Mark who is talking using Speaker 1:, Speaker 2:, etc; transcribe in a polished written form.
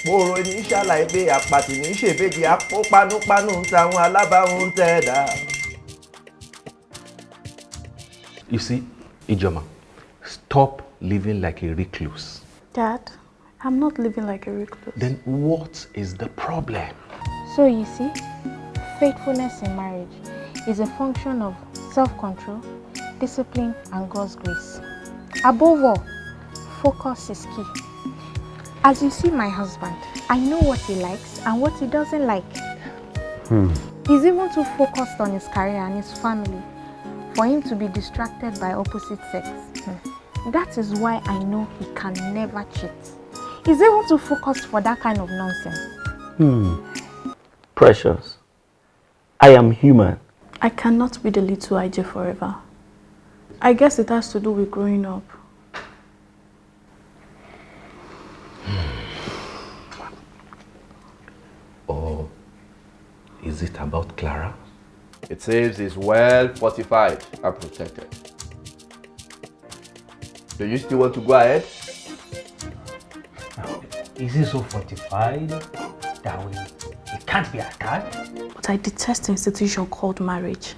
Speaker 1: Moro ní ṣàlàyé pé àpàtì ní ṣèbéjì àpò panúpanú ń ta àwọn alábàáhùn tẹ̀dá.
Speaker 2: You see, Ijoma, stop living like a recluse.
Speaker 3: Dad, I'm not living like a recluse.
Speaker 2: Then what is the problem?
Speaker 4: So you see, faithfulness in marriage is a function of self-control, discipline, and God's grace. Above all, focus is key. As you see my husband, I know what he likes and what he doesn't like. He's even too focused on his career and his family for him to be distracted by opposite sex. That is why I know he can never cheat. He's even too focused for that kind of nonsense.
Speaker 5: Precious, I am human.
Speaker 3: I cannot be the little IJ forever. I guess it has to do with growing up.
Speaker 2: Or is it about Clara?
Speaker 1: It says he's well fortified and protected. Do you still want to go ahead?
Speaker 6: Is he so fortified that he can't be attacked?
Speaker 3: But I detest the institution called marriage.